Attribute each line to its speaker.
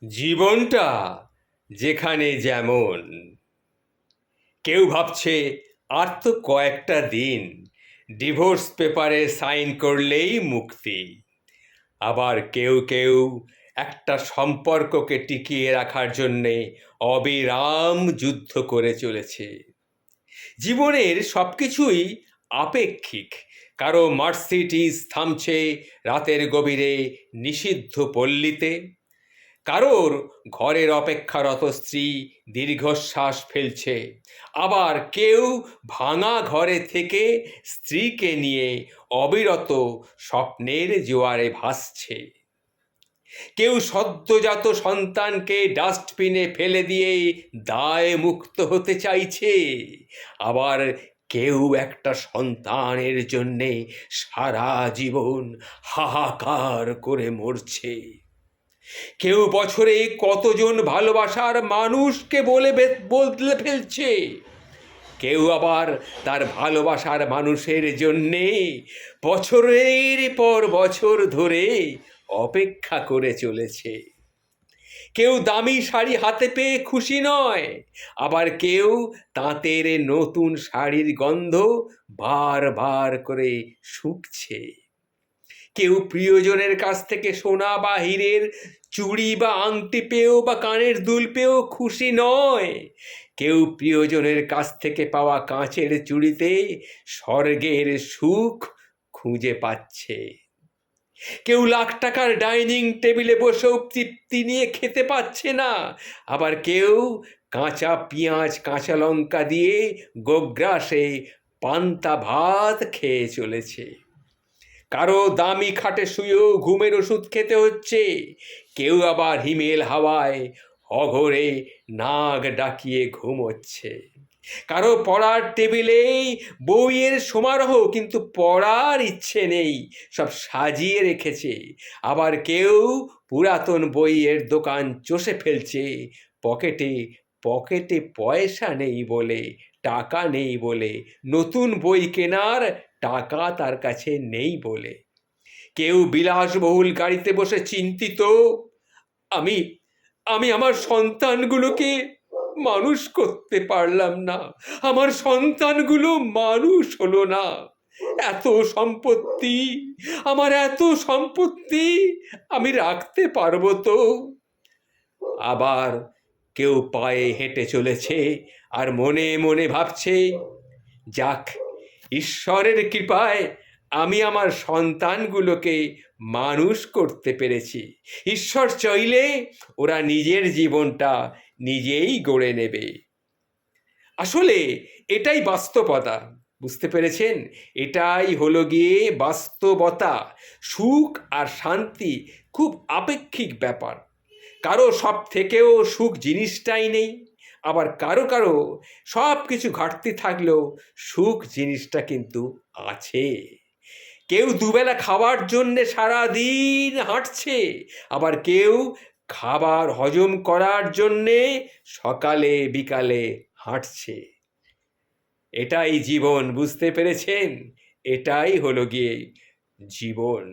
Speaker 1: জীবনটা যেখানে যেমন, কেউ ভাবছে আর তো কয়েকটা দিন, ডিভোর্স পেপারে সাইন করলেই মুক্তি। আবার কেউ কেউ একটা সম্পর্ককে টিকিয়ে রাখার জন্যে অবিরাম যুদ্ধ করে চলেছে। জীবনের সব কিছুই আপেক্ষিক। কারো মার্সিডিজ থামছে রাতের গভীরে নিষিদ্ধ পল্লীতে, কারোর ঘরের অপেক্ষারত স্ত্রী দীর্ঘশ্বাস ফেলছে, আবার কেউ ভাঙা ঘরে থেকে স্ত্রীকে নিয়ে অবিরত স্বপ্নের জোয়ারে ভাসছে। কেউ সদ্যজাত সন্তানকে ডাস্টবিনে ফেলে দিয়ে দায় মুক্ত হতে চাইছে, আবার কেউ একটা সন্তানের জন্যে সারা জীবন হাহাকার করে মরছে। কেউ বছরে কতজন ভালোবাসার মানুষকে বদলে ফেলছে, কেউ আবার তার ভালোবাসার মানুষের জন্যে বছরের পর বছর ধরে অপেক্ষা করে চলেছে। কেউ দামি শাড়ি হাতে পেয়ে খুশি নয়, আবার কেউ তাঁতের নতুন শাড়ির গন্ধ বারবার করে শুঁকছে। কেউ প্রিয়জনের কাছ থেকে সোনা বা হীরের চুড়ি বা আংটি পেয়েও বা কানের দুল পেয়েও খুশি নয়, কেউ প্রিয়জনের কাছ থেকে পাওয়া কাঁচের চুড়িতে স্বর্গের সুখ খুঁজে পাচ্ছে। কেউ লাখ টাকার ডাইনিং টেবিলে বসেও তৃপ্তি নিয়ে খেতে পাচ্ছে না, আবার কেউ কাঁচা পেঁয়াজ কাঁচা লঙ্কা দিয়ে গোগ্রাসে পান্তা ভাত খেয়ে চলেছে। কারো দামি খাটে শুয়েও ঘুমের ওষুধ খেতে হচ্ছে, কেউ আবার হিমেল হাওয়ায় অঘরে নাক ডাকিয়ে ঘুমোচ্ছে। কারো পড়ার টেবিলেই বইয়ের সমারোহ, কিন্তু পড়ার ইচ্ছে নেই, সব সাজিয়ে রেখেছে। আবার কেউ পুরাতন বইয়ের দোকান চষে ফেলছে, পকেটে পকেটে পয়সা নেই বলে, টাকা নেই বলে, নতুন বই কেনার টাকা তার কাছে নেই বলে। কেউ বিলাসবহুল গাড়িতে বসে চিন্তিত, আমি আমি আমার সন্তানগুলোকে মানুষ করতে পারলাম না, আমার সন্তানগুলো মানুষ হলো না। এত সম্পত্তি, আমার এত সম্পত্তি, আমি রাখতে পারবো তো? আবার কেউ পায়ে হেঁটে চলেছে আর মনে মনে ভাবছে, যাক, ঈশ্বরের কৃপায় আমি আমার সন্তানগুলোকে মানুষ করতে পেরেছি। ঈশ্বর চাইলে ওরা নিজের জীবনটা নিজেই গড়ে নেবে। আসলে এটাই বাস্তবতা, বুঝতে পেরেছেন? এটাই হলো গিয়ে বাস্তবতা। সুখ আর শান্তি খুব আপেক্ষিক ব্যাপার। কারো সব থেকেও সুখ জিনিসটাই নেই, আবার কারো কারো সব কিছু ঘাটতি থাকলেও সুখ জিনিসটা কিন্তু আছে। কেউ দুবেলা খাওয়ার জন্যে সারাদিন হাঁটছে, আবার কেউ খাবার হজম করার জন্যে সকালে বিকালে হাঁটছে। এটাই জীবন, বুঝতে পেরেছেন? এটাই হলো গিয়ে জীবন।